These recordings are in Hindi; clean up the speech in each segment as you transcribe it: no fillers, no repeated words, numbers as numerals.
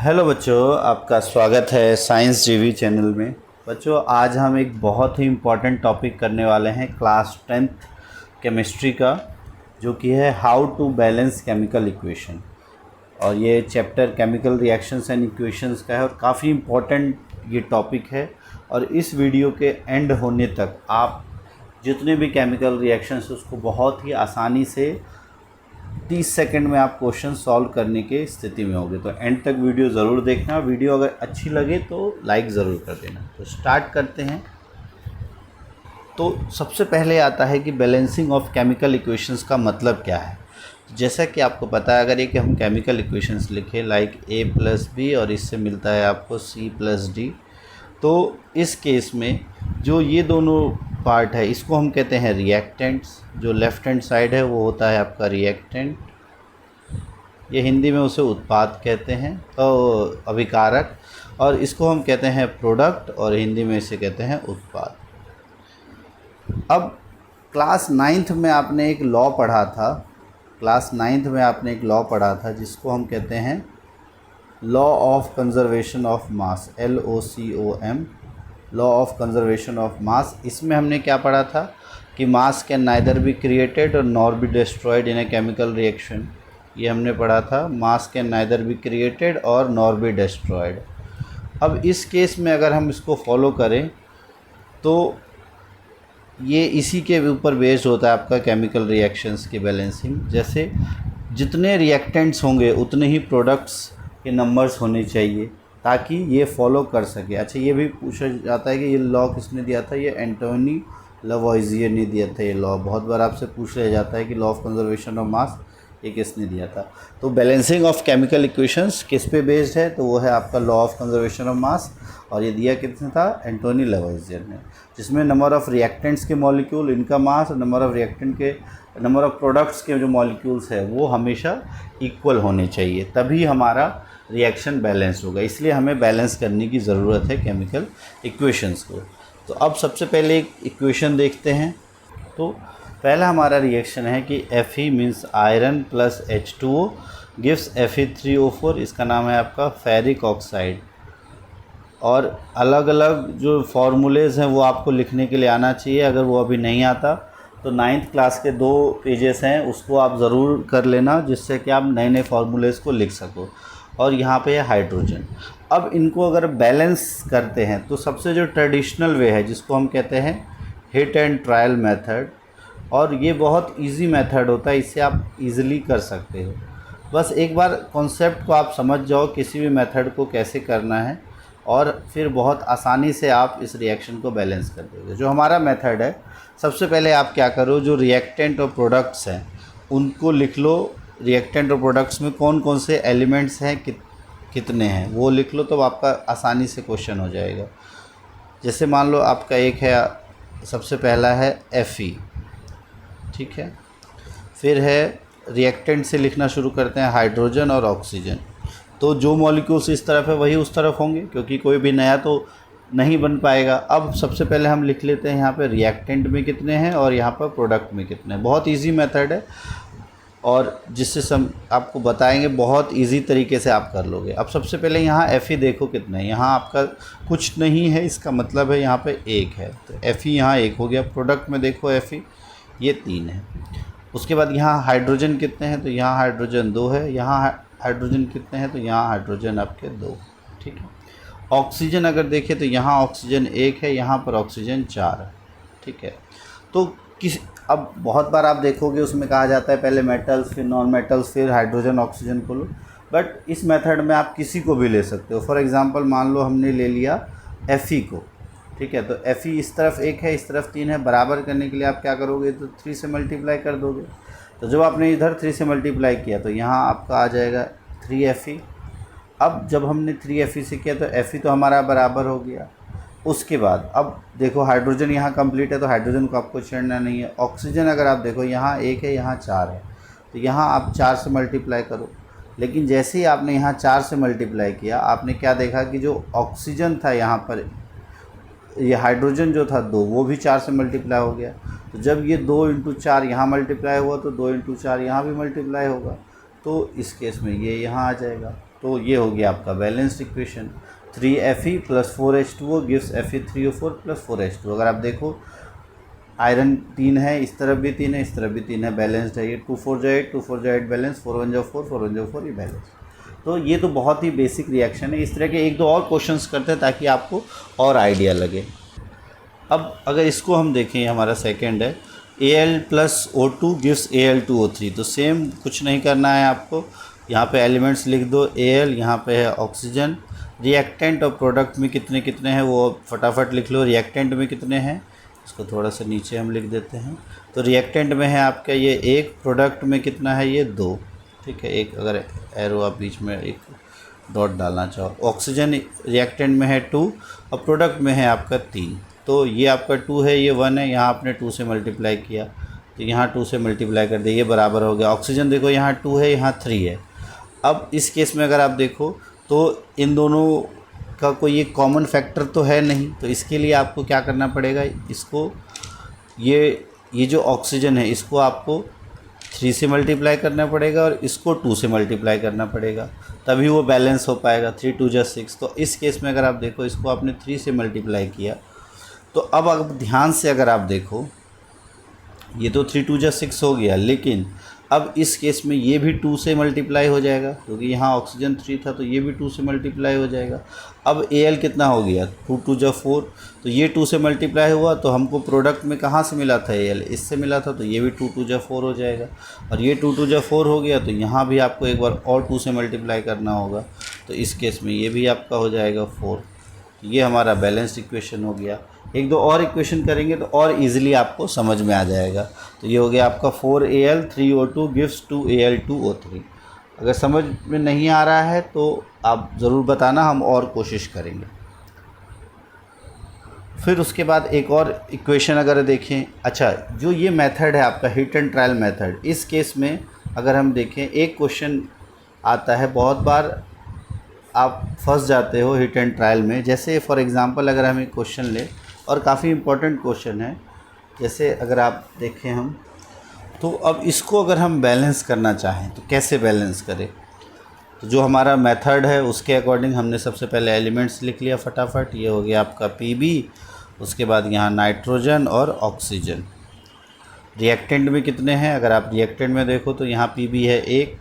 हेलो बच्चों, आपका स्वागत है साइंस जीवी चैनल में। बच्चों, आज हम एक बहुत ही इम्पॉर्टेंट टॉपिक करने वाले हैं क्लास 10th केमिस्ट्री का, जो कि है how to balance chemical equation. और ये chapter chemical reactions and equations का है और काफ़ी इम्पॉर्टेंट ये टॉपिक है। और इस वीडियो के एंड होने तक आप जितने भी केमिकल रिएक्शंस उसको बहुत ही आसानी से 30 सेकंड में आप क्वेश्चन सॉल्व करने के स्थिति में होगे। तो एंड तक वीडियो ज़रूर देखना। वीडियो अगर अच्छी लगे तो लाइक ज़रूर कर देना। तो स्टार्ट करते हैं। तो सबसे पहले आता है कि बैलेंसिंग ऑफ केमिकल इक्वेशंस का मतलब क्या है। जैसा कि आपको पता है, अगर एक हम केमिकल इक्वेशंस लिखें लाइक A+B और इससे मिलता है आपको C+D, तो इस केस में जो ये दोनों पार्ट है इसको हम कहते हैं रिएक्टेंट्स। जो लेफ़्ट हैंड साइड है वो होता है आपका रिएक्टेंट, ये हिंदी में उसे उत्पाद कहते हैं, तो अभिकारक। और इसको हम कहते हैं प्रोडक्ट और हिंदी में इसे कहते हैं उत्पाद। अब क्लास 9th में आपने एक लॉ पढ़ा था, जिसको हम कहते हैं law of conservation of mass, LOCOM, law of conservation of mass. इसमें हमने क्या पढ़ा था कि mass can neither be created और nor be destroyed in a chemical reaction. ये हमने पढ़ा था, mass can neither be created और नॉर बी डिस्ट्रॉयड। अब इस केस में अगर हम इसको फॉलो करें तो ये इसी के ऊपर बेस्ड होता है आपका केमिकल रिएक्शंस की बैलेंसिंग। जैसे जितने रिएक्टेंट्स होंगे उतने ही प्रोडक्ट्स के नंबर्स होने चाहिए ताकि ये फॉलो कर सके। अच्छा, ये भी पूछा जाता है कि ये लॉ किसने दिया था। ये एंटोनी लवॉइजियर ने दिया था। ये लॉ बहुत बार आपसे पूछ लिया जाता है कि लॉ ऑफ कंजर्वेशन ऑफ मास ये किसने दिया था। तो बैलेंसिंग ऑफ केमिकल इक्वेशंस किस पे बेस्ड है, तो वो है आपका लॉ ऑफ कंजर्वेशन ऑफ मास। और ये दिया किसने था, एंटोनी लवॉइजियर ने, जिसमें नंबर ऑफ़ रिएक्टेंट्स के मॉलिक्यूल, इनका मास, और नंबर ऑफ़ प्रोडक्ट्स के जो मॉलिक्यूल्स है वो हमेशा इक्वल होने चाहिए, तभी हमारा रिएक्शन बैलेंस होगा। इसलिए हमें बैलेंस करने की ज़रूरत है केमिकल इक्वेशंस को। तो अब सबसे पहले एक इक्वेशन देखते हैं। तो पहला हमारा रिएक्शन है कि Fe means iron plus H2O gives Fe3O4। इसका नाम है आपका फेरिक ऑक्साइड। और अलग अलग जो फार्मूलेज़ हैं वो आपको लिखने के लिए आना चाहिए। अगर वो अभी नहीं आता तो 9th क्लास के 2 पेजेस हैं, उसको आप ज़रूर कर लेना, जिससे कि आप नए नए फार्मूलेज़ को लिख सको। और यहाँ पे है हाइड्रोजन। अब इनको अगर बैलेंस करते हैं तो सबसे जो ट्रेडिशनल वे है जिसको हम कहते हैं हिट एंड ट्रायल मेथड, और ये बहुत इजी मेथड होता है, इससे आप इजीली कर सकते हो। बस एक बार कॉन्सेप्ट को आप समझ जाओ किसी भी मेथड को कैसे करना है, और फिर बहुत आसानी से आप इस रिएक्शन को बैलेंस कर दोगे। जो हमारा मेथड है, सबसे पहले आप क्या करो, जो रिएक्टेंट और प्रोडक्ट्स हैं उनको लिख लो। रिएक्टेंट और प्रोडक्ट्स में कौन कौन से एलिमेंट्स हैं, कितने हैं, वो लिख लो, तो आपका आसानी से क्वेश्चन हो जाएगा। जैसे मान लो आपका एक है, सबसे पहला है Fe, ठीक है। फिर है रिएक्टेंट से लिखना शुरू करते हैं हाइड्रोजन और ऑक्सीजन। तो जो मॉलिक्यूल्स इस तरफ है वही उस तरफ होंगे, क्योंकि कोई भी नया तो नहीं बन पाएगा। अब सबसे पहले हम लिख लेते हैं यहाँ पे रिएक्टेंट में कितने हैं और यहाँ पर प्रोडक्ट में कितने हैं। बहुत इजी मेथड है और जिससे आपको बताएंगे, बहुत इजी तरीके से आप कर लोगे। अब सबसे पहले यहाँ Fe देखो कितने हैं। यहाँ आपका कुछ नहीं है, इसका मतलब है यहाँ पे 1 है, तो Fe यहाँ 1 हो गया। प्रोडक्ट में देखो Fe ये 3 है। उसके बाद यहाँ हाइड्रोजन कितने हैं, तो यहाँ हाइड्रोजन 2 है। यहाँ हाइड्रोजन कितने हैं, तो यहाँ हाइड्रोजन आपके 2, ठीक है। ऑक्सीजन अगर देखें तो यहाँ ऑक्सीजन 1 है, यहाँ पर ऑक्सीजन 4 है, ठीक है। तो अब बहुत बार आप देखोगे उसमें कहा जाता है पहले मेटल्स फिर नॉन मेटल्स फिर हाइड्रोजन ऑक्सीजन को लो, बट इस मेथड में आप किसी को भी ले सकते हो। फॉर एग्जांपल मान लो हमने ले लिया Fe को, ठीक है। तो Fe इस तरफ 1 है, इस तरफ 3 है। बराबर करने के लिए आप क्या करोगे, तो 3 से मल्टीप्लाई कर दोगे। तो जब आपने इधर 3 से मल्टीप्लाई किया तो यहाँ आपका आ जाएगा 3Fe। अब जब हमने 3Fe से किया तो Fe तो हमारा बराबर हो गया। उसके बाद अब देखो हाइड्रोजन यहाँ कंप्लीट है, तो हाइड्रोजन को आपको छेड़ना नहीं है। ऑक्सीजन अगर आप देखो यहाँ 1 है, यहाँ 4 है, तो यहाँ आप 4 से मल्टीप्लाई करो। लेकिन जैसे ही आपने यहाँ 4 से मल्टीप्लाई किया, आपने क्या देखा कि जो ऑक्सीजन था यहाँ पर, ये हाइड्रोजन जो था 2, वो भी 4 से मल्टीप्लाई हो गया। तो जब ये 2 × 4 यहाँ मल्टीप्लाई हुआ तो 2 × 4 यहाँ भी मल्टीप्लाई होगा। तो इस केस में ये यहाँ आ जाएगा। तो ये हो गया आपका balanced equation. 3Fe + 4H2O gives Fe3O4 + 4H2। अगर आप देखो आयरन 3 है, इस तरफ भी 3 है, इस तरफ भी 3 है, बैलेंस्ड है ये। 2 4 जो 8, 2 4 जो 8 बैलेंस, 4 1 जो 4, 4 1 जो 4, ये बैलेंस। तो ये तो बहुत ही बेसिक रिएक्शन है। इस तरह के एक दो और क्वेश्चंस करते हैं ताकि आपको और आइडिया लगे। अब अगर इसको हम देखें, हमारा सेकंड है Al + O2 गिव्स Al2O3। तो सेम कुछ नहीं करना है आपको, यहाँ पे एलिमेंट्स लिख दो। Al यहाँ पे है ऑक्सीजन, रिएक्टेंट और प्रोडक्ट में कितने कितने हैं वो फटाफट लिख लो। रिएक्टेंट में कितने हैं, इसको थोड़ा सा नीचे हम लिख देते हैं। तो रिएक्टेंट में है आपका ये 1, प्रोडक्ट में कितना है ये 2, ठीक है। एक अगर एरो आप बीच में एक डॉट डालना चाहो। ऑक्सीजन रिएक्टेंट में है 2 और प्रोडक्ट में है आपका 3। तो ये आपका 2 है, ये 1 है, यहाँ आपने 2 से मल्टीप्लाई किया तो यहाँ 2 से मल्टीप्लाई कर दिया, ये बराबर हो गया। ऑक्सीजन देखो यहाँ 2 है, यहाँ 3 है। अब इस केस में अगर आप देखो तो इन दोनों का कोई एक कॉमन फैक्टर तो है नहीं, तो इसके लिए आपको क्या करना पड़ेगा, इसको ये जो ऑक्सीजन है इसको आपको 3 से मल्टीप्लाई करना पड़ेगा और इसको 2 से मल्टीप्लाई करना पड़ेगा, तभी वो बैलेंस हो पाएगा। 3 2 जा 6। तो इस केस में अगर आप देखो इसको आपने 3 से मल्टीप्लाई किया, तो अब ध्यान से अगर आप देखो ये तो 3 2 जा 6 हो गया, लेकिन अब इस केस में ये भी 2 से मल्टीप्लाई हो जाएगा क्योंकि यहाँ ऑक्सीजन 3 था, तो ये भी 2 से मल्टीप्लाई हो जाएगा। अब Al कितना हो गया, 2 2 जा 4, तो ये 2 से मल्टीप्लाई हुआ, तो हमको प्रोडक्ट में कहाँ से मिला था Al, इससे मिला था, तो ये भी 2 2 जा 4 हो जाएगा। और ये 2 2 जा 4 हो गया, तो यहाँ भी आपको एक बार और 2 से मल्टीप्लाई करना होगा, तो इस केस में ये भी आपका हो जाएगा 4। ये हमारा बैलेंस्ड इक्वेशन हो गया। एक दो और इक्वेशन करेंगे तो और इजीली आपको समझ में आ जाएगा। तो ये हो गया आपका 4Al 3O2 गिव्स 2Al2O3। अगर समझ में नहीं आ रहा है तो आप ज़रूर बताना, हम और कोशिश करेंगे। फिर उसके बाद एक और इक्वेशन अगर देखें, अच्छा जो ये मेथड है आपका हिट एंड ट्रायल मेथड, इस केस में अगर हम देखें एक क्वेश्चन आता है, बहुत बार आप फंस जाते हो हिट एंड ट्रायल में। जैसे फॉर एग्ज़ाम्पल अगर हम एक क्वेश्चन लें, और काफ़ी इम्पोर्टेंट क्वेश्चन है, जैसे अगर आप देखें हम, तो अब इसको अगर हम बैलेंस करना चाहें तो कैसे बैलेंस करें। तो जो हमारा मेथड है उसके अकॉर्डिंग हमने सबसे पहले एलिमेंट्स लिख लिया फटाफट। ये हो गया आपका Pb, उसके बाद यहाँ नाइट्रोजन और ऑक्सीजन। रिएक्टेंट में कितने हैं, अगर आप रिएक्टेंट में देखो तो यहाँ Pb है 1,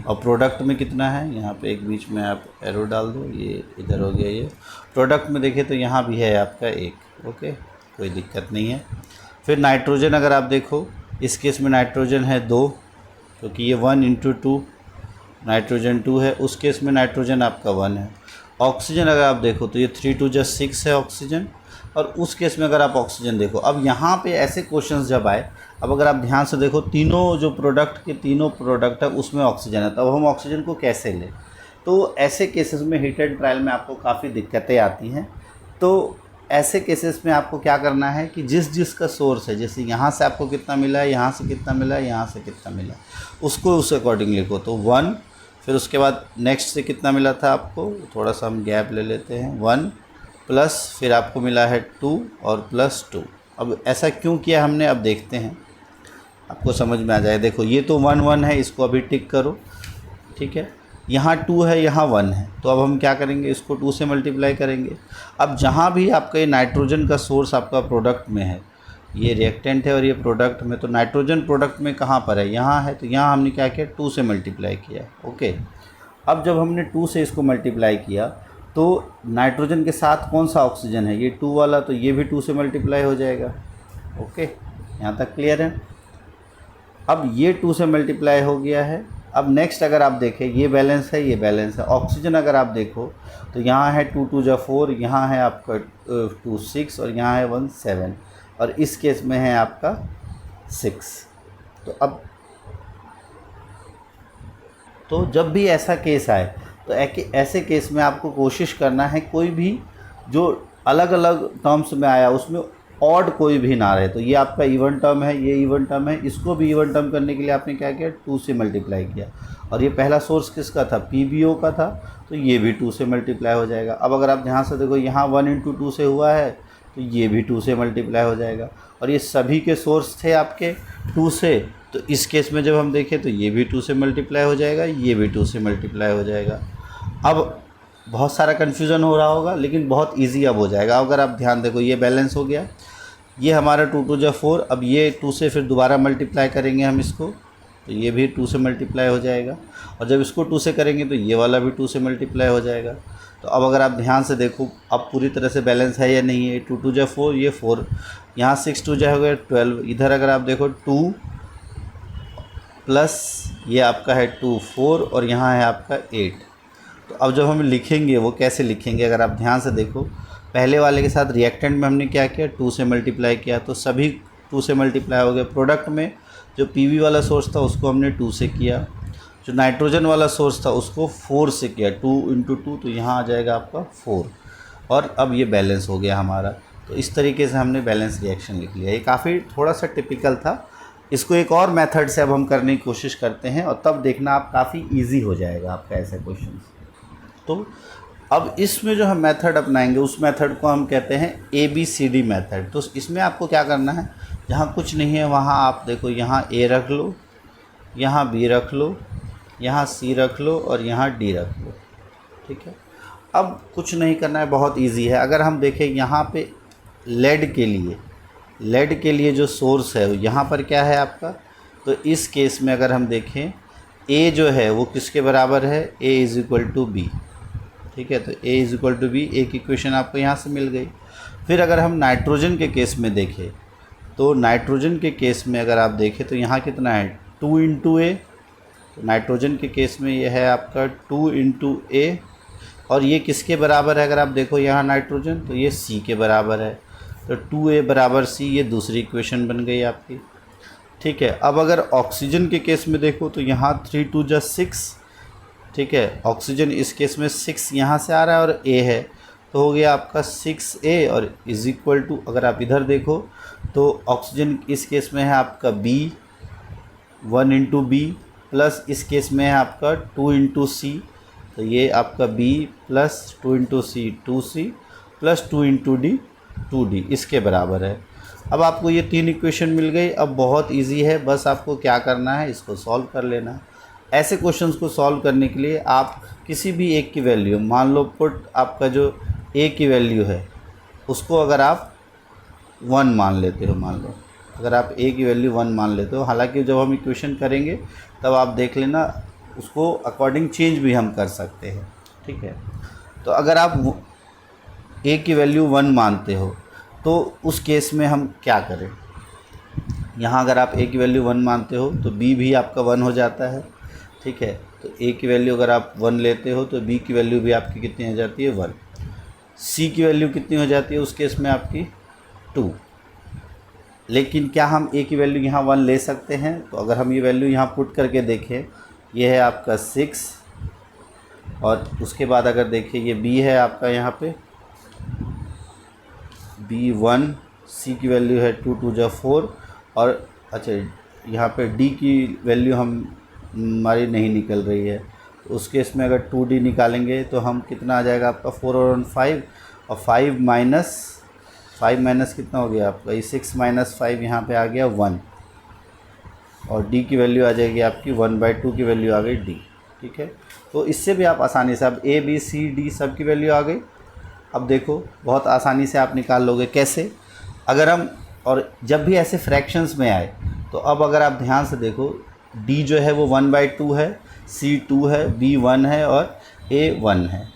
और प्रोडक्ट में कितना है, यहाँ पे एक बीच में आप एरो डाल दो, ये इधर हो गया। ये प्रोडक्ट में देखें तो यहाँ भी है आपका 1, ओके, कोई दिक्कत नहीं है। फिर नाइट्रोजन अगर आप देखो, इस केस में नाइट्रोजन है 2, क्योंकि ये 1 × 2 नाइट्रोजन 2 है, उस केस में नाइट्रोजन आपका 1 है। ऑक्सीजन अगर आप देखो तो ये 3 2 जा 6 है ऑक्सीजन, और उस केस में अगर आप ऑक्सीजन देखो, अब यहाँ पे ऐसे क्वेश्चंस जब आए, अब अगर आप ध्यान से देखो तीनों जो तीनों प्रोडक्ट है उसमें ऑक्सीजन है, तब हम ऑक्सीजन को कैसे लें। तो ऐसे केसेस में हिट एंड ट्रायल में आपको काफ़ी दिक्कतें आती हैं। तो ऐसे केसेस में आपको क्या करना है कि जिसका सोर्स है, जैसे यहाँ से आपको कितना मिला है, यहाँ से कितना मिला है, यहाँ से कितना मिला है, उसको उस अकॉर्डिंग लिखो। तो 1, फिर उसके बाद नेक्स्ट से कितना मिला था आपको, थोड़ा सा हम गैप ले लेते हैं, 1 प्लस फिर आपको मिला है 2 और +2। अब ऐसा क्यों किया हमने, अब देखते हैं, आपको समझ में आ जाए। देखो ये तो 1 1 है, इसको अभी टिक करो, ठीक है। यहाँ 2 है, यहाँ 1 है, तो अब हम क्या करेंगे, इसको 2 से मल्टीप्लाई करेंगे। अब जहाँ भी आपका ये नाइट्रोजन का सोर्स आपका प्रोडक्ट में है, ये रिएक्टेंट है और ये प्रोडक्ट में, तो नाइट्रोजन प्रोडक्ट में कहाँ पर है, यहाँ है, तो यहाँ हमने क्या किया, 2 से मल्टीप्लाई किया, ओके। अब जब हमने 2 से इसको मल्टीप्लाई किया तो नाइट्रोजन के साथ कौन सा ऑक्सीजन है, ये 2 वाला, तो ये भी 2 से मल्टीप्लाई हो जाएगा, ओके। यहाँ तक क्लियर है। अब ये 2 से मल्टीप्लाई हो गया है। अब नेक्स्ट अगर आप देखें, ये बैलेंस है, ये बैलेंस है। ऑक्सीजन अगर आप देखो तो यहाँ है 2 2 जा 4, यहाँ है आपका 2 6 और यहाँ है 1 7, और इस केस में है आपका 6। तो अब तो जब भी ऐसा केस आए तो ऐसे केस में आपको कोशिश करना है कोई भी जो अलग अलग टर्म्स में आया उसमें ऑड कोई भी ना रहे। तो ये आपका इवन टर्म है, ये इवन टर्म है, इसको भी इवन टर्म करने के लिए आपने क्या किया, 2 से मल्टीप्लाई किया। और ये पहला सोर्स किसका था, PbO का था, तो ये भी 2 से मल्टीप्लाई हो जाएगा। अब अगर आप ध्यान से देखो, यहाँ 1 × 2 से हुआ है, तो ये भी 2 से मल्टीप्लाई हो जाएगा। और ये सभी के सोर्स थे आपके 2 से, तो इस केस में जब हम देखें तो ये भी 2 से मल्टीप्लाई हो जाएगा, ये भी 2 से मल्टीप्लाई हो जाएगा। अब बहुत सारा कन्फ्यूज़न हो रहा होगा, लेकिन बहुत ईजी अब हो जाएगा। अगर आप ध्यान देखो, ये बैलेंस हो गया, ये हमारा 2 2 जा 4। अब ये 2 से फिर दोबारा मल्टीप्लाई करेंगे हम इसको, तो ये भी 2 से मल्टीप्लाई हो जाएगा। और जब इसको 2 से करेंगे तो ये वाला भी 2 से मल्टीप्लाई हो जाएगा। तो अब अगर आप ध्यान से देखो, अब पूरी तरह से बैलेंस है या नहीं है। 2 2 जा 4, ये 4, यहाँ 6 2 जा हो गया 12। इधर अगर आप देखो 2 प्लस ये आपका है 2 4, और यहाँ है आपका 8। तो अब जब हम लिखेंगे वो कैसे लिखेंगे, अगर आप ध्यान से देखो, पहले वाले के साथ रिएक्टेंट में हमने क्या किया, 2 से मल्टीप्लाई किया, तो सभी 2 से मल्टीप्लाई हो गए। प्रोडक्ट में जो पीवी वाला सोर्स था उसको हमने 2 से किया, जो नाइट्रोजन वाला सोर्स था उसको 4 से किया, 2 × 2, तो यहाँ आ जाएगा आपका 4। और अब ये बैलेंस हो गया हमारा। तो इस तरीके से हमने बैलेंस रिएक्शन लिख लिया। ये काफ़ी थोड़ा सा टिपिकल था। इसको एक और मेथड से अब हम करने की कोशिश करते हैं, और तब देखना आप काफ़ी ईजी हो जाएगा आपका ऐसा क्वेश्चन। तो अब इसमें जो हम मेथड अपनाएंगे उस मेथड को हम कहते हैं ABCD मेथड। तो इसमें आपको क्या करना है, जहाँ कुछ नहीं है वहाँ आप देखो, यहाँ A रख लो, यहाँ B रख लो, यहाँ C रख लो, और यहाँ D रख लो। ठीक है, अब कुछ नहीं करना है, बहुत इजी है। अगर हम देखें यहाँ पे लेड के लिए जो सोर्स है यहाँ पर क्या है आपका, तो इस केस में अगर हम देखें A जो है वो किसके बराबर है, A = B। ठीक है, तो A = B, एक इक्वेशन आपको यहाँ से मिल गई। फिर अगर हम नाइट्रोजन के केस में देखें, तो नाइट्रोजन के केस में अगर आप देखें तो यहाँ कितना है, 2 × A। तो नाइट्रोजन के केस में ये है आपका 2 × A, और ये किसके बराबर है, अगर आप देखो यहाँ नाइट्रोजन, तो ये C के बराबर है। तो 2A = C, ये दूसरी इक्वेशन बन गई आपकी। ठीक है, अब अगर ऑक्सीजन के केस में देखो तो यहाँ 3 2 जा 6। ठीक है, ऑक्सीजन इस केस में 6 यहाँ से आ रहा है और A है, तो हो गया आपका 6A, और = अगर आप इधर देखो तो ऑक्सीजन इस केस में है आपका B, 1 × B, प्लस इस केस में है आपका 2 × C, तो ये आपका B plus 2 × C 2C, plus 2 × D 2D, इसके बराबर है। अब आपको ये 3 इक्वेशन मिल गई। अब बहुत इजी है, बस आपको क्या करना है, इसको सॉल्व कर लेना है। ऐसे क्वेश्चंस को सॉल्व करने के लिए आप किसी भी एक की वैल्यू, मान लो पुट आपका जो A की वैल्यू है उसको अगर आप 1 मान लेते हो, मान लो अगर आप A की वैल्यू 1 मान लेते हो, हालांकि जब हम इक्वेशन करेंगे तब आप देख लेना उसको अकॉर्डिंग चेंज भी हम कर सकते हैं। ठीक है, तो अगर आप A की वैल्यू 1 मानते हो तो उस केस में हम क्या करें, यहाँ अगर आप A की वैल्यू 1 मानते हो तो B भी आपका 1 हो जाता है। ठीक है, तो A की वैल्यू अगर आप 1 लेते हो तो B की वैल्यू भी आपकी कितनी हो जाती है, 1। C की वैल्यू कितनी हो जाती है उस केस में आपकी 2। लेकिन क्या हम A की वैल्यू यहाँ 1 ले सकते हैं, तो अगर हम ये वैल्यू यहाँ पुट करके देखें, ये है आपका 6, और उसके बाद अगर देखें ये B है आपका यहाँ पे B1, C की वैल्यू है 2 2 जा 4, और अच्छा यहाँ पे D की वैल्यू हमारी नहीं निकल रही है, तो उस केस में अगर 2D निकालेंगे तो हम कितना आ जाएगा आपका 4 और 5, और 5 माइनस कितना हो गया आपका, ये 6 - 5 यहाँ पे आ गया 1, और D की वैल्यू आ जाएगी आपकी 1/2 की वैल्यू आ गई D। ठीक है, तो इससे भी आप आसानी से, अब A B C D सब की वैल्यू आ गई। अब देखो बहुत आसानी से आप निकाल लोगे, कैसे, अगर हम, और जब भी ऐसे फ्रैक्शंस में आए तो अब अगर आप ध्यान से देखो, D जो है वो 1/2 है, C 2 है, B 1 है, और A 1 है।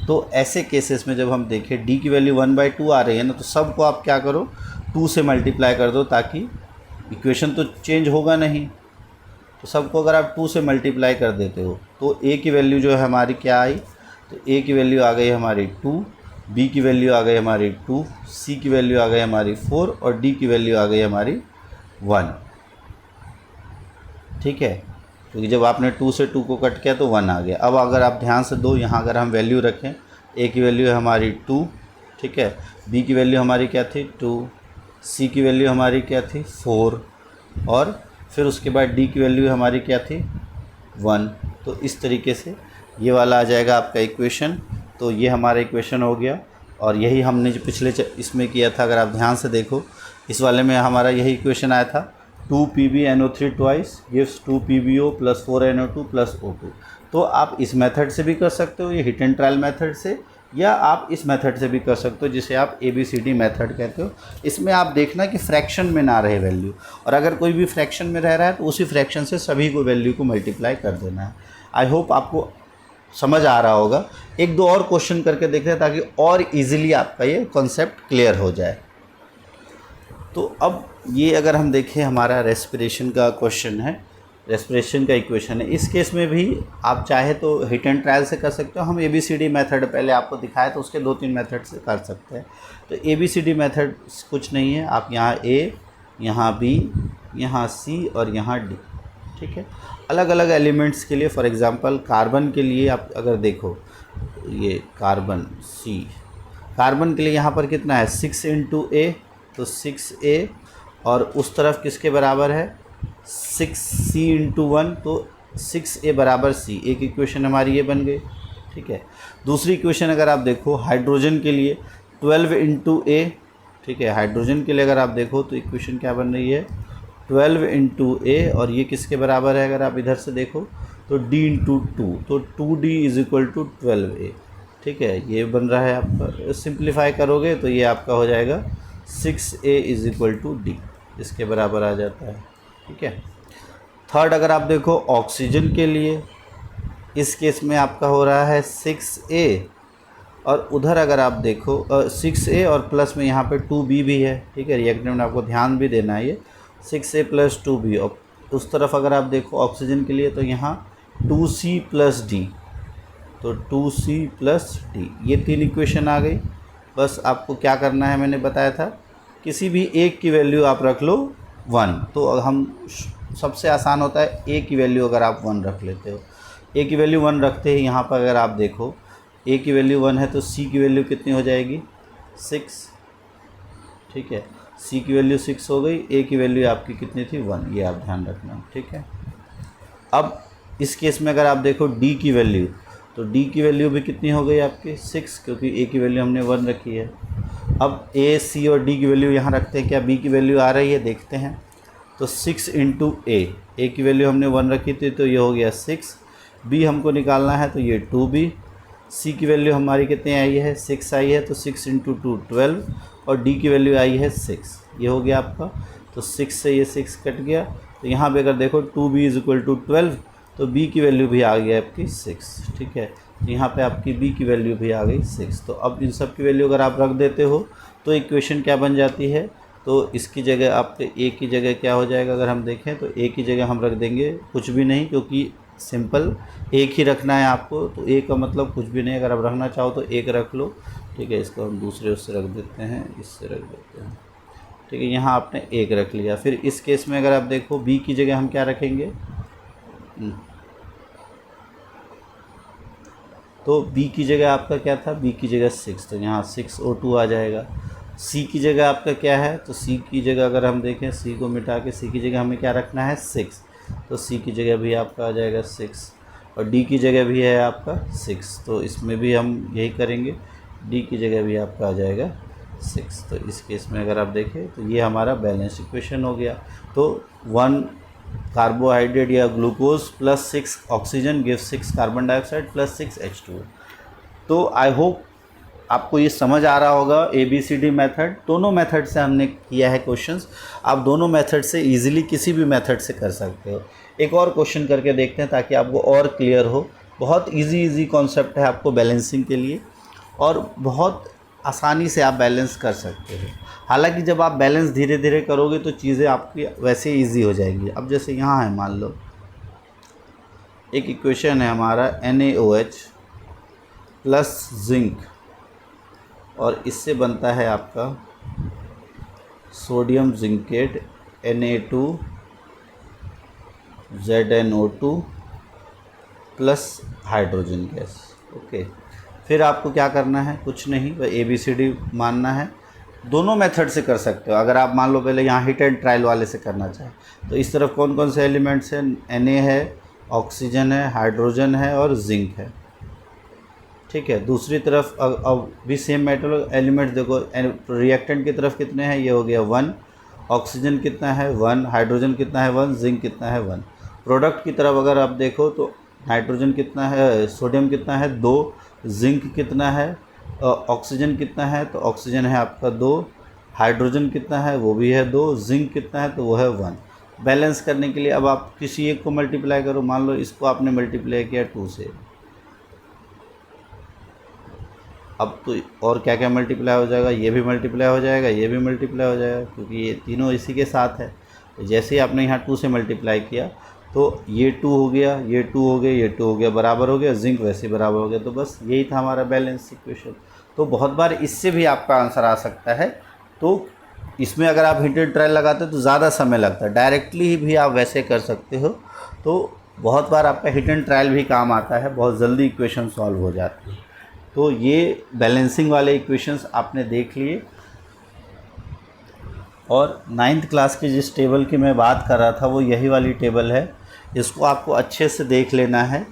तो ऐसे केसेस में जब हम देखें D की वैल्यू 1/2 आ रही है ना, तो सबको आप क्या करो, 2 से मल्टीप्लाई कर दो, ताकि इक्वेशन तो चेंज होगा नहीं। तो सबको अगर आप 2 से मल्टीप्लाई कर देते हो तो A की वैल्यू जो है हमारी क्या आई, तो A की वैल्यू आ गई हमारी 2, B की वैल्यू आ गई हमारी 2, C की वैल्यू आ गई हमारी 4, और D की वैल्यू आ गई हमारी 1। ठीक है, क्योंकि जब आपने 2 से 2 को कट किया तो 1 आ गया। अब अगर आप ध्यान से दो, यहाँ अगर हम वैल्यू रखें, A की वैल्यू है हमारी 2, ठीक है, B की वैल्यू हमारी क्या थी 2, C की वैल्यू हमारी क्या थी 4, और फिर उसके बाद D की वैल्यू हमारी क्या थी 1। तो इस तरीके से ये वाला आ जाएगा आपका इक्वेशन। तो ये हमारा इक्वेशन हो गया, और यही हमने जो पिछले इसमें किया था, अगर आप ध्यान से देखो इस वाले में हमारा यही इक्वेशन आया था, 2PbNO3 twice gives 2PbO + 4NO2 + O2। तो आप इस मेथड से भी कर सकते हो, ये हिट एंड ट्रायल मेथड से, या आप इस मेथड से भी कर सकते हो जिसे आप ABCD मेथड कहते हो। इसमें आप देखना कि फ्रैक्शन में ना रहे वैल्यू, और अगर कोई भी फ्रैक्शन में रह रहा है तो उसी फ्रैक्शन से सभी को वैल्यू को मल्टीप्लाई कर देना है। आई होप आपको समझ आ रहा होगा। एक दो और क्वेश्चन करके देखते हैं ताकि और इजीली आपका ये कॉन्सेप्ट क्लियर हो जाए। तो अब ये अगर हम देखें, हमारा रेस्पिरेशन का क्वेश्चन है, रेस्पिरेशन का इक्वेशन है। इस केस में भी आप चाहे तो हिट एंड ट्रायल से कर सकते हो। हम ABCD मेथड पहले आपको दिखाया तो उसके 2-3 मेथड से कर सकते हैं। तो ABCD मेथड कुछ नहीं है, आप यहाँ A, यहाँ B, यहाँ C और यहाँ D, ठीक है। अलग अलग एलिमेंट्स के लिए, फॉर एग्जांपल कार्बन के लिए आप अगर देखो, ये कार्बन C, कार्बन के लिए यहाँ पर कितना है 6 × A, तो 6A, और उस तरफ किसके बराबर है 6C × 1, तो 6A = C। एक इक्वेशन हमारी ये बन गई, ठीक है। दूसरी इक्वेशन अगर आप देखो हाइड्रोजन के लिए 12 × A, ठीक है। हाइड्रोजन के लिए अगर आप देखो तो इक्वेशन क्या बन रही है 12 × A, और ये किसके बराबर है अगर आप इधर से देखो तो D × 2, तो 2D = 12A, ठीक है। ये बन रहा है आपका, सिंप्लीफाई करोगे तो ये आपका हो जाएगा 6A = D, इसके बराबर आ जाता है, ठीक है। थर्ड अगर आप देखो ऑक्सीजन के लिए, इस केस में आपका हो रहा है 6A, और उधर अगर आप देखो 6A और प्लस में यहाँ पे 2B भी है, ठीक है। रिएक्टेंट में आपको ध्यान भी देना है, ये 6A + 2B। और उस तरफ अगर आप देखो ऑक्सीजन के लिए तो यहाँ 2C + D, तो 2C + D, ये 3 इक्वेशन आ गई। बस आपको क्या करना है, मैंने बताया था किसी भी एक की वैल्यू आप रख लो 1, तो हम सबसे आसान होता है A की वैल्यू अगर आप 1 रख लेते हो। A की वैल्यू 1 रखते ही यहाँ पर अगर आप देखो A की वैल्यू 1 है तो C की वैल्यू कितनी हो जाएगी 6, ठीक है। C की वैल्यू 6 हो गई, A की वैल्यू आपकी कितनी थी 1, ये आप ध्यान रखना, ठीक है। अब इस केस में अगर आप देखो D की वैल्यू, तो D की वैल्यू भी कितनी हो गई आपकी 6, क्योंकि A की वैल्यू हमने 1 रखी है। अब A, C और D की वैल्यू यहाँ रखते हैं, क्या B की वैल्यू आ रही है देखते हैं। तो 6 × A की वैल्यू हमने 1 रखी थी तो ये हो गया 6, B हमको निकालना है तो ये 2B, C की वैल्यू हमारी कितनी आई है 6 आई है, तो 6 × 2 12, और D की वैल्यू आई है 6, ये हो गया आपका। तो 6 से ये 6 कट गया, तो यहाँ पे अगर देखो 2B = 12, तो B की वैल्यू भी आ गई आपकी 6, ठीक है। तो यहाँ पे आपकी B की वैल्यू भी आ गई 6। तो अब इन सब की वैल्यू अगर आप रख देते हो तो इक्वेशन क्या बन जाती है, तो इसकी जगह आपके A की जगह क्या हो जाएगा, अगर हम देखें तो A की जगह हम रख देंगे कुछ भी नहीं, क्योंकि सिंपल एक ही रखना है आपको, तो A का मतलब कुछ भी नहीं। अगर आप रखना चाहो तो 1 रख लो, ठीक है। इसको हम दूसरे उससे रख देते हैं, इससे रख देते हैं, ठीक है। यहाँ आपने 1 रख लिया। फिर इस केस में अगर आप देखो B की जगह हम क्या रखेंगे, तो B की जगह आपका क्या था, B की जगह 6, तो यहाँ 6O2 आ जाएगा। C की जगह आपका क्या है, तो C की जगह अगर हम देखें, C को मिटा के C की जगह हमें क्या रखना है 6, तो C की जगह भी आपका आ जाएगा 6, और D की जगह भी है आपका 6, तो इसमें भी हम यही करेंगे, D की जगह भी आपका आ जाएगा 6। तो इस केस में अगर आप देखें तो ये हमारा बैलेंस इक्वेशन हो गया। तो 1 कार्बोहाइड्रेट या glucose plus 6 oxygen give 6 carbon dioxide plus 6 H2O। तो आई होप आपको ये समझ आ रहा होगा। ABCD मेथड, दोनों मेथड से हमने किया है क्वेश्चंस। आप दोनों मेथड से इजीली किसी भी मेथड से कर सकते हो। एक और क्वेश्चन करके देखते हैं ताकि आपको और क्लियर हो। बहुत इजी कॉन्सेप्ट है आपको बैलेंसिंग के लिए, और बहुत आसानी से आप बैलेंस कर सकते हो। हालांकि जब आप बैलेंस धीरे धीरे करोगे तो चीज़ें आपकी वैसे इजी हो जाएंगी। अब जैसे यहाँ है, मान लो एक इक्वेशन है हमारा NaOH प्लस जिंक, और इससे बनता है आपका sodium zincate Na2ZnO2 plus hydrogen gas. Okay, फिर आपको क्या करना है, कुछ नहीं, वह ABCD मानना है। दोनों मेथड से कर सकते हो। अगर आप मान लो पहले यहाँ हिट एंड ट्रायल वाले से करना चाहें तो इस तरफ कौन कौन से एलिमेंट्स हैं, Na है, ऑक्सीजन है, हाइड्रोजन है और जिंक है, ठीक है। दूसरी तरफ अब भी सेम मेटल एलिमेंट्स देखो, रिएक्टेंट की तरफ कितने हैं, ये हो गया 1, ऑक्सीजन कितना है 1, हाइड्रोजन कितना है 1, जिंक कितना है 1। प्रोडक्ट की तरफ अगर आप देखो तो नाइट्रोजन कितना है, सोडियम कितना है 2, जिंक कितना है, ऑक्सीजन कितना है, तो ऑक्सीजन है आपका 2, हाइड्रोजन कितना है वो भी है 2, जिंक कितना है तो वो है 1। बैलेंस करने के लिए अब आप किसी एक को मल्टीप्लाई करो, मान लो इसको आपने मल्टीप्लाई किया 2 से, अब तो और क्या क्या मल्टीप्लाई हो जाएगा, ये भी मल्टीप्लाई हो जाएगा, ये भी मल्टीप्लाई हो जाएगा, क्योंकि ये तीनों इसी के साथ है। तो जैसे ही आपने यहाँ 2 से मल्टीप्लाई किया तो ये 2 हो गया, ये 2 हो गया, ये 2 हो गया, बराबर हो गया, जिंक वैसे ही बराबर हो गया। तो बस यही था हमारा बैलेंस इक्वेशन। तो बहुत बार इससे भी आपका आंसर आ सकता है। तो इसमें अगर आप हिट एंड ट्रायल लगाते हो तो ज़्यादा समय लगता है, डायरेक्टली भी आप वैसे कर सकते हो। तो बहुत बार आपका हिट एंड ट्रायल भी काम आता है, बहुत जल्दी इक्वेशन सॉल्व हो जाती है। तो ये बैलेंसिंग वाले इक्वेशंस आपने देख लिए। और 9th क्लास की जिस टेबल की मैं बात कर रहा था वो यही वाली टेबल है, इसको आपको अच्छे से देख लेना है,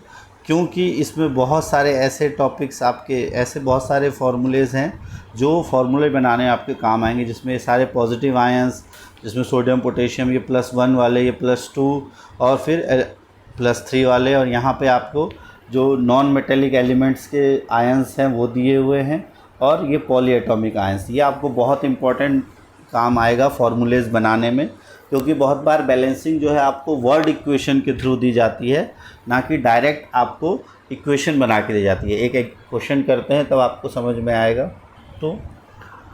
क्योंकि इसमें बहुत सारे ऐसे टॉपिक्स आपके, ऐसे बहुत सारे फार्मूलेज़ हैं जो फार्मूले बनाने आपके काम आएंगे, जिसमें सारे पॉजिटिव आयंस, जिसमें सोडियम पोटेशियम, ये +1 वाले, ये +2 और फिर +3 वाले, और यहाँ पे आपको जो नॉन मेटेलिक एलिमेंट्स के आयंस हैं वो दिए हुए हैं, और ये पॉली एटॉमिक आयंस। ये आपको बहुत इंपॉर्टेंट काम आएगा फार्मूलेज़ बनाने में, क्योंकि बहुत बार बैलेंसिंग जो है आपको वर्ड इक्वेशन के थ्रू दी जाती है, ना कि डायरेक्ट आपको इक्वेशन बना के दी जाती है। एक एक क्वेश्चन करते हैं तब आपको समझ में आएगा। तो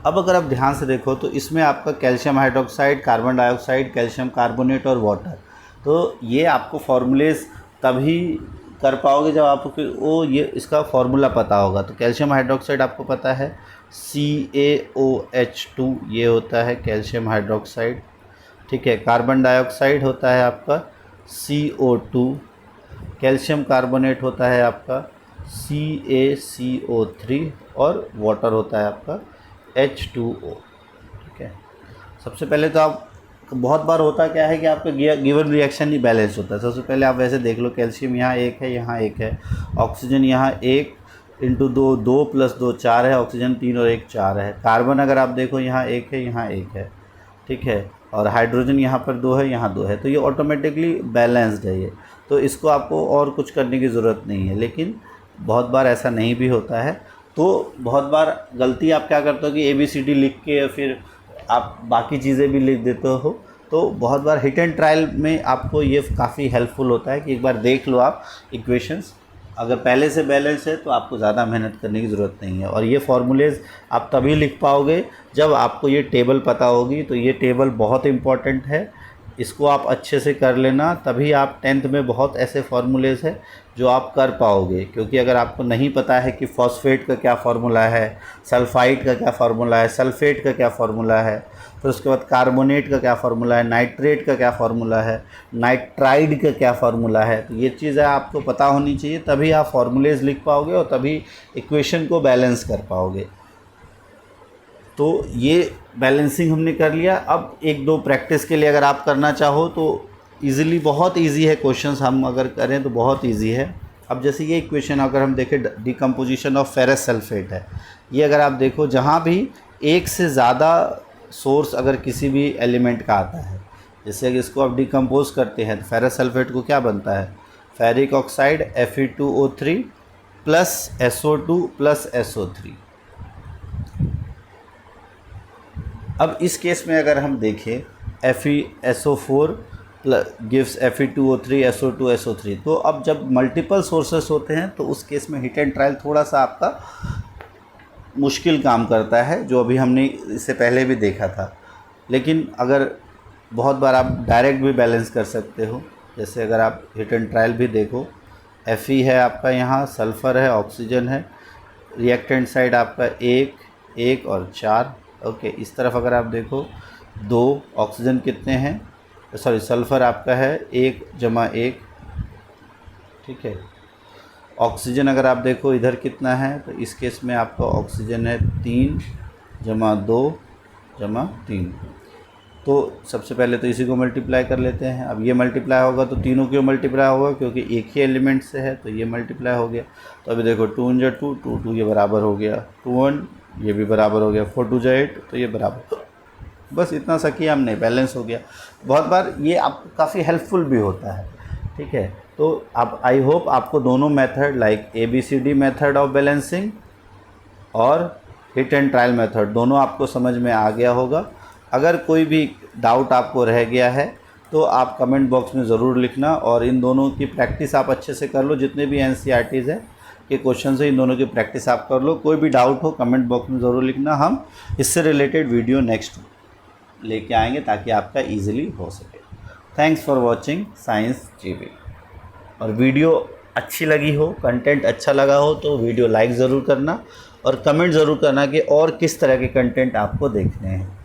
अब अगर आप ध्यान से देखो तो इसमें आपका calcium hydroxide, carbon dioxide, calcium carbonate और वाटर, तो ये आपको फार्मूलेज़ तभी कर पाओगे जब आपको ये इसका फार्मूला पता होगा। तो कैल्शियम हाइड्रोक्साइड आपको पता है CaOH2, ये होता है कैल्शियम हाइड्रोक्साइड, ठीक है। कार्बन डाइऑक्साइड होता है आपका CO2, कैल्शियम कार्बोनेट होता है आपका CaCO3 और वाटर होता है आपका H2O, ठीक है। सबसे पहले तो आप, बहुत बार होता क्या है कि आपका गिवन रिएक्शन ही बैलेंस होता है। सबसे पहले आप वैसे देख लो, कैल्शियम यहाँ 1 है, यहाँ 1 है, ऑक्सीजन यहाँ 1 × 2, 2 + 2 4 है, ऑक्सीजन 3 और 1 4 है। कार्बन अगर आप देखो यहाँ 1 है, यहाँ 1 है, ठीक है, और हाइड्रोजन यहाँ पर 2 है, यहाँ 2 है, तो ये ऑटोमेटिकली बैलेंस्ड है ये। तो इसको आपको और कुछ करने की ज़रूरत नहीं है, लेकिन बहुत बार ऐसा नहीं भी होता है। तो बहुत बार गलती आप क्या करते हो कि ABCD लिख के फिर आप बाकी चीज़ें भी लिख देते हो। तो बहुत बार हिट एंड ट्रायल में आपको ये काफ़ी हेल्पफुल होता है कि एक बार देख लो आप इक्वेशंस, अगर पहले से बैलेंस है तो आपको ज़्यादा मेहनत करने की ज़रूरत नहीं है। और ये फार्मूलेज़ आप तभी लिख पाओगे जब आपको ये टेबल पता होगी। तो ये टेबल बहुत इम्पॉर्टेंट है, इसको आप अच्छे से कर लेना, तभी आप 10th में बहुत ऐसे फार्मूलेज़ हैं जो आप कर पाओगे। क्योंकि अगर आपको नहीं पता है कि फॉस्फेट का क्या फार्मूला है, सल्फाइड का क्या फार्मूला है, सल्फेट का क्या फार्मूला है, फिर उसके बाद कार्बोनेट का क्या फार्मूला है, नाइट्रेट का क्या फार्मूला है, नाइट्राइड का क्या फार्मूला है, तो ये चीज़ें आपको पता होनी चाहिए, तभी आप फार्मूलेज़ लिख पाओगे और तभी इक्वेशन को बैलेंस कर पाओगे। तो ये बैलेंसिंग हमने कर लिया। अब 1-2 प्रैक्टिस के लिए अगर आप करना चाहो तो इजीली, बहुत इजी है क्वेश्चंस, हम अगर करें तो बहुत इजी है। अब जैसे ये इक्वेशन अगर हम देखें, डिकम्पोजिशन ऑफ फेरस सल्फेट है, ये अगर आप देखो, जहाँ भी एक से ज़्यादा सोर्स अगर किसी भी एलिमेंट का आता है, जैसे कि इसको आप डिकम्पोज करते हैं तो फेरस सल्फेट को क्या बनता है, ferric oxide Fe2O3 + SO2 + SO3। अब इस केस में अगर हम देखें, FeSO4 gives Fe2O3 SO2 SO3। तो अब जब मल्टीपल सोर्सेस होते हैं तो उस केस में हिट एंड ट्रायल थोड़ा सा आपका मुश्किल काम करता है, जो अभी हमने इससे पहले भी देखा था। लेकिन अगर बहुत बार आप डायरेक्ट भी बैलेंस कर सकते हो, जैसे अगर आप हिट एंड ट्रायल भी देखो, Fe है आपका, यहाँ सल्फ़र है, ऑक्सीजन है, रिएक्टेंट साइड आपका 1 और 4, ओके। इस तरफ अगर आप देखो 2, ऑक्सीजन कितने हैं, सॉरी सल्फ़र आपका है 1 + 1, ठीक है। ऑक्सीजन अगर आप देखो इधर कितना है, तो इस केस में आपका ऑक्सीजन है 3 + 2 + 3। तो सबसे पहले तो इसी को मल्टीप्लाई कर लेते हैं। अब ये मल्टीप्लाई होगा तो तीनों क्यों मल्टीप्लाई होगा, क्योंकि एक ही एलिमेंट से है, तो ये मल्टीप्लाई हो गया। तो अभी देखो 2 × 2 2 2 ये बराबर हो गया, 2 1 ये भी बराबर हो गया, 4 2 8 तो ये बराबर, बस इतना सा किया हमने, बैलेंस हो गया। बहुत बार ये आपको काफ़ी हेल्पफुल भी होता है, ठीक है। तो अब आई होप आपको दोनों method like ABCD method of balancing और हिट एंड ट्रायल मेथड दोनों आपको समझ में आ गया होगा। अगर कोई भी डाउट आपको रह गया है तो आप कमेंट बॉक्स में ज़रूर लिखना, और इन दोनों की प्रैक्टिस आप अच्छे से कर लो। जितने भी NCERTs है के क्वेश्चन है, इन दोनों की प्रैक्टिस आप कर लो। कोई भी डाउट हो कमेंट बॉक्स में ज़रूर लिखना, हम इससे रिलेटेड वीडियो नेक्स्ट लेके आएंगे ताकि आपका ईजिली हो सके। थैंक्स फॉर वॉचिंग साइंस जीवी। और वीडियो अच्छी लगी हो, कंटेंट अच्छा लगा हो तो वीडियो लाइक ज़रूर करना और कमेंट ज़रूर करना कि और किस तरह के कंटेंट आपको देखने हैं।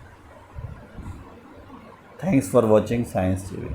थैंक्स फॉर वॉचिंग साइंस जीवी।